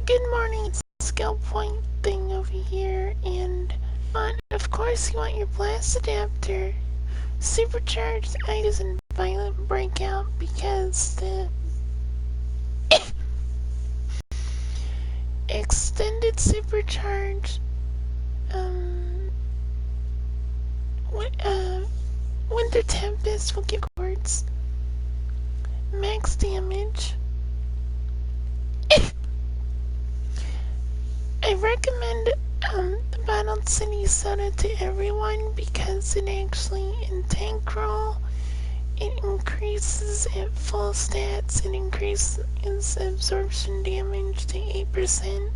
Good morning, it's skill point thing over here, and of course you want your blast adapter. Supercharged ice and violent breakout because the extended supercharge Winter Tempest will give quartz max damage. I recommend the Bottled City Soda to everyone because it actually, in tank roll, it increases at full stats, it increases absorption damage to 8%.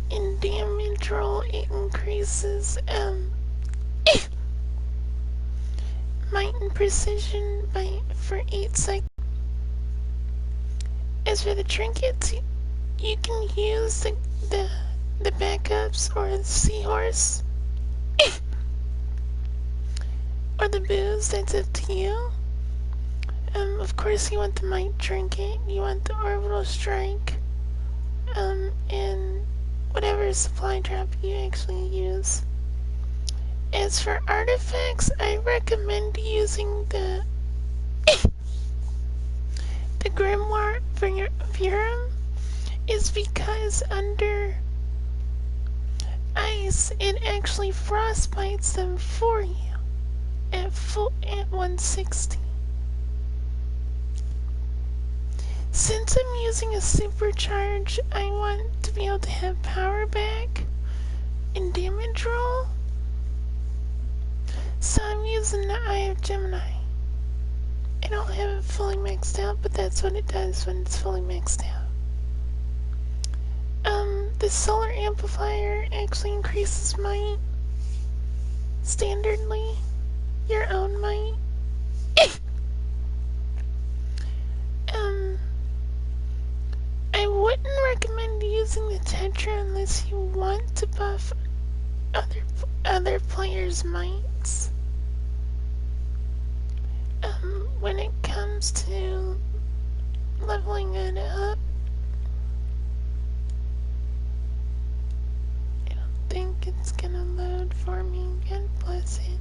In damage roll, it increases might and precision for 8 seconds. As for the trinkets, you can use the backups or the seahorse or the booze, that's up to you. Of course you want the might trinket, you want the orbital strike, and whatever supply drop you actually use. As for artifacts, I recommend using the Grimoire Furum, is because under ice it actually frostbites them for you at 160. Since I'm using a supercharge, I want to be able to have power back and damage roll. So I'm using the Eye of Gemini. I don't have it fully maxed out, but that's what it does when it's fully maxed out. The solar amplifier actually increases might standardly, your own might. I wouldn't recommend using the Tetra unless you want to buff other players' mights. When it comes to leveling it up, I don't think it's gonna load for me. God bless it.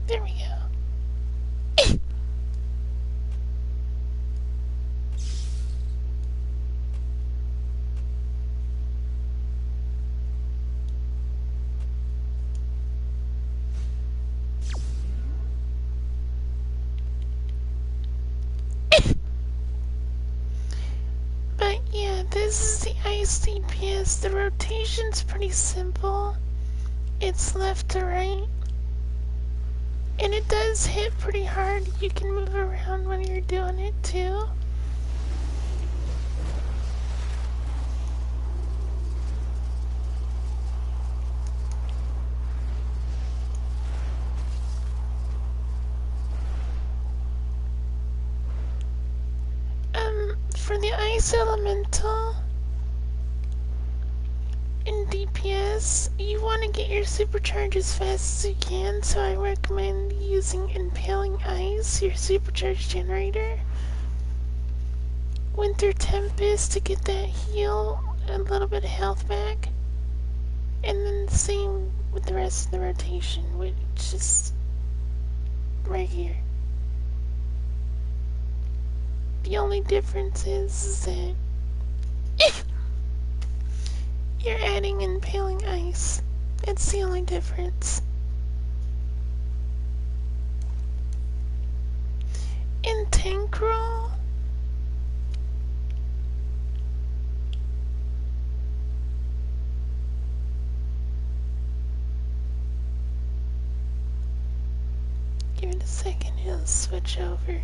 There we go. But yeah, this is the ice DPS. The rotation's pretty simple. It's left to right. And it does hit pretty hard. You can move around when you're doing it too. For the ice elemental in DPS, you want to get your supercharge as fast as you can, so I recommend using Impaling Ice, your supercharge generator. Winter Tempest to get that heal, a little bit of health back. And then the same with the rest of the rotation, which is right here. The only difference is that you're adding Impaling Ice. It's the only difference. In tank roll, give it a second, it'll switch over.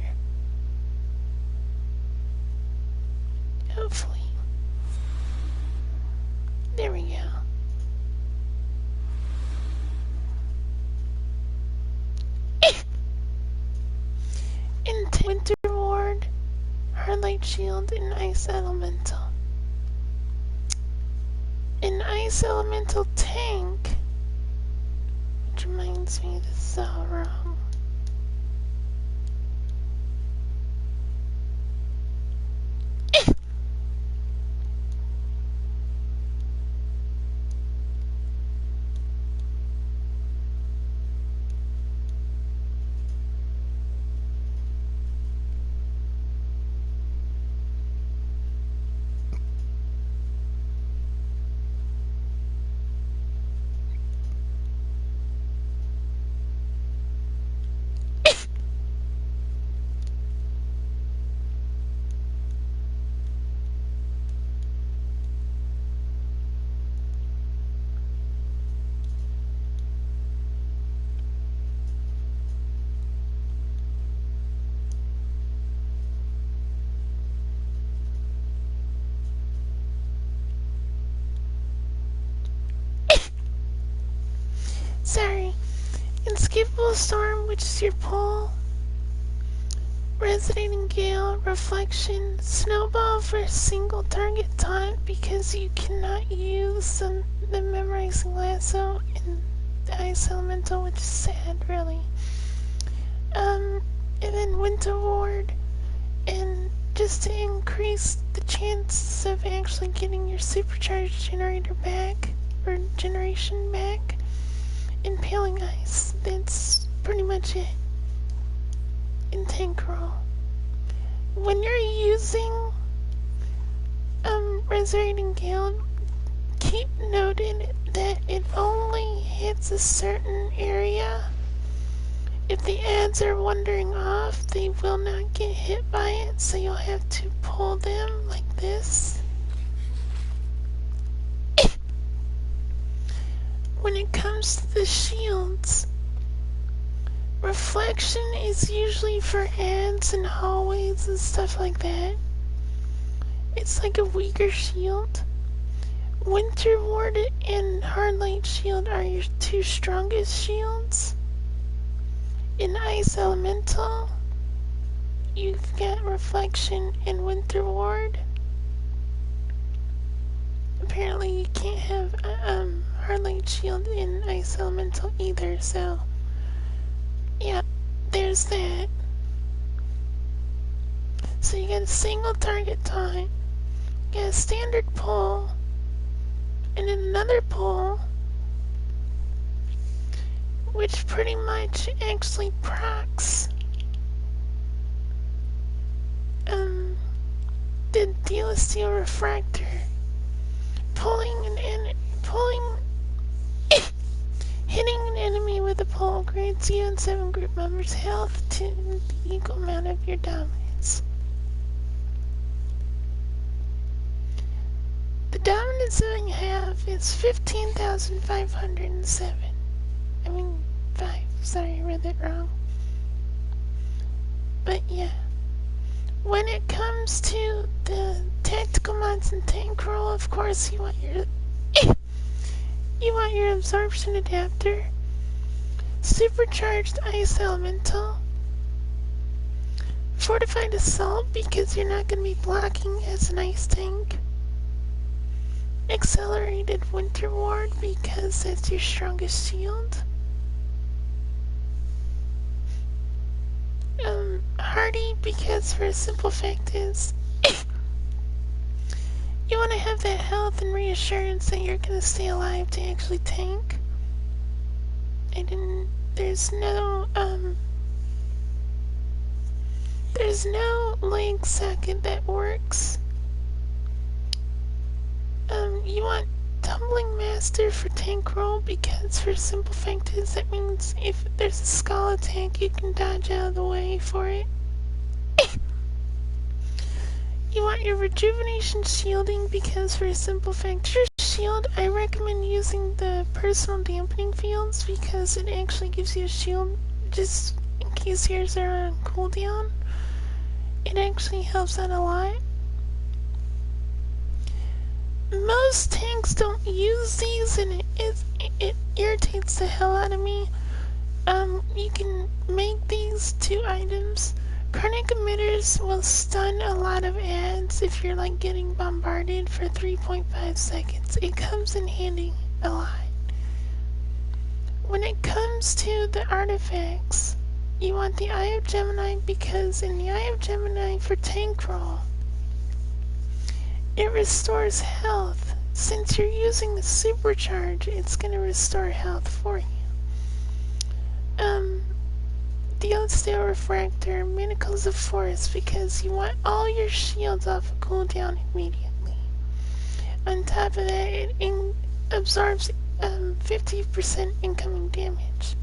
Hopefully. There we go. In Winter Ward, Hardlight Shield, and Ice Elemental. In Ice Elemental Tank, which reminds me this is all wrong. sorry. Inescapable Storm, which is your pull. Resonating Gale, Reflection, Snowball for a single target taunt because you cannot use the Memorizing Lasso in the Ice Elemental, which is sad, really. And then Winter Ward, and just to increase the chances of actually getting your supercharged generator back, or generation back, Impaling Ice. That's pretty much it. In tank roll. When you're using Resonating Gale, keep noted that it only hits a certain area. If the ads are wandering off, they will not get hit by it, so you'll have to pull them like this. When it comes to the shields, Reflection is usually for ads and hallways and stuff like that. It's like a weaker shield. Winter Ward and Hardlight Shield are your two strongest shields. In Ice Elemental, you've got Reflection and Winter Ward. Apparently you can't have Hardlight Shield in Ice Elemental either, so yeah, there's that. So you got a single target taunt, you got a standard pull, and then another pull, which pretty much actually procs the Deal Refractor. Hitting an enemy with a pull grants you and 7 group members health to the equal amount of your dominance. The dominance that I have is 15,507. I mean, 5. Sorry, I read that wrong. But yeah. When it comes to the tactical mods and tank roll, of course, you want your absorption adapter, supercharged ice elemental, fortified assault because you're not going to be blocking as an ice tank, accelerated winter ward because that's your strongest shield, hardy because for a simple fact is you want to have that health and reassurance that you're going to stay alive to actually tank. There's no leg socket that works. You want Tumbling Master for tank roll because for simple fact is that means if there's a skull attack you can dodge out of the way for it. You want your rejuvenation shielding because for a simple fact your shield, I recommend using the personal dampening fields because it actually gives you a shield just in case yours are on cooldown. It actually helps out a lot. Most tanks don't use these and it irritates the hell out of me. You can make these 2 items. Chronic emitters will stun a lot of ads if you're like getting bombarded for 3.5 seconds. It comes in handy a lot. When it comes to the artifacts, you want the Eye of Gemini because in the Eye of Gemini for tank roll, it restores health. Since you're using the supercharge, it's going to restore health for you. Deal Refractor, Manacles of Force, because you want all your shields off of cooldown immediately. On top of that, it absorbs 50% incoming damage.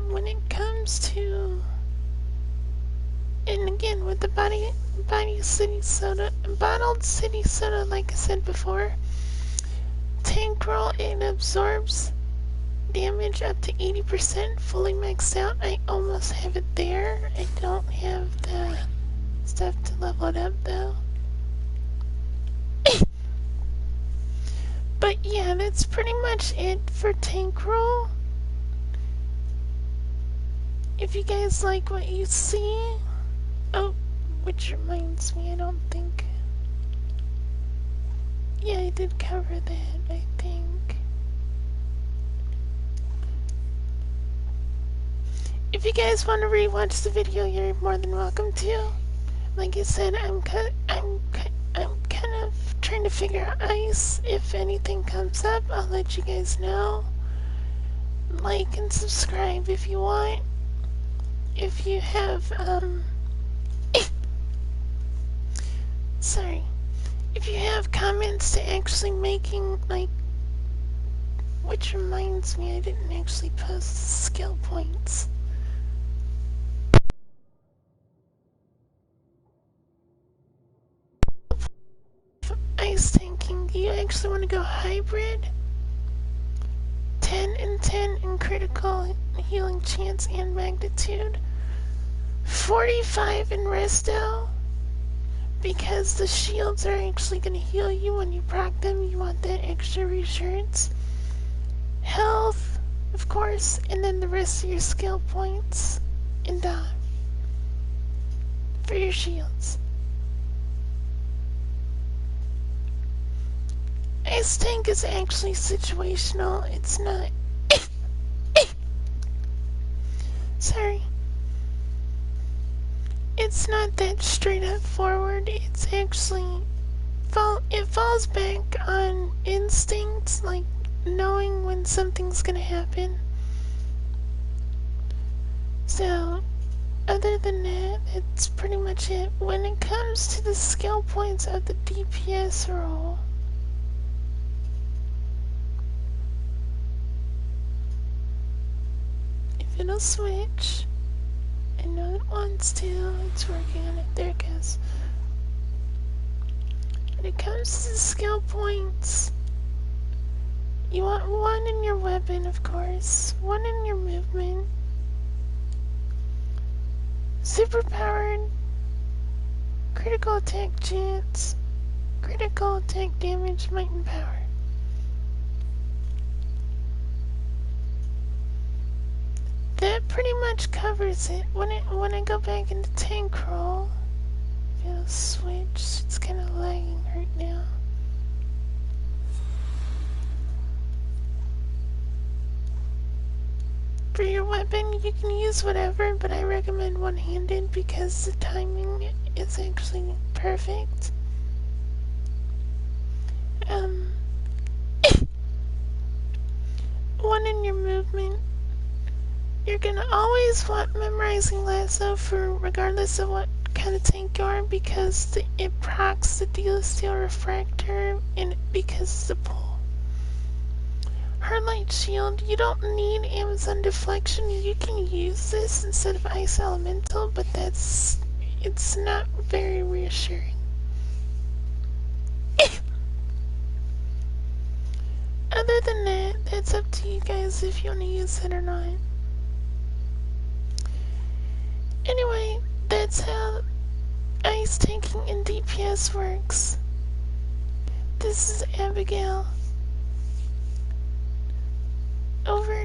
When it comes to, and again with the bottled city soda, like I said before, tank roll, it absorbs damage up to 80%, fully maxed out. I almost have it there. I don't have the stuff to level it up though. that's pretty much it for tank roll. If you guys like what you see, oh, which reminds me, I don't think, yeah, I did cover that, I think. If you guys want to rewatch the video, you're more than welcome to. Like I said, I'm kind of trying to figure out Ice. If anything comes up, I'll let you guys know. Like and subscribe if you want. If you have, sorry. If you have comments to actually making, like, which reminds me, I didn't actually post the skill points. Ice tanking, do you actually want to go hybrid? 10 and 10 in critical healing chance and magnitude. 45 in resto. Because the shields are actually going to heal you when you proc them, you want that extra reassurance. Health, of course, and then the rest of your skill points and dodge for your shields. Ice tank is actually situational. It's not. Sorry. It's not that straight up forward. It's actually. It falls back on instincts, like knowing when something's gonna happen. So, other than that, it's pretty much it. When it comes to the skill points of the DPS role, it'll switch. I know it wants to. It's working on it. There it goes. When it comes to the skill points, you want 1 in your weapon, of course. 1 in your movement. Superpowered. Critical attack chance. Critical attack damage, might and power. That pretty much covers it. When I go back into tank roll, if it'll switch, it's kind of lagging right now. For your weapon, you can use whatever, but I recommend one-handed because the timing is actually perfect. 1 in your movement. You're gonna always want memorizing lasso for regardless of what kind of tank you are, because it procs the Deal Refractor and because the pull. Her light shield, you don't need Amazon deflection. You can use this instead of ice elemental, but it's not very reassuring. Other than that, that's up to you guys if you want to use it or not. Anyway, that's how ice tanking in DPS works. This is Abigail. Over.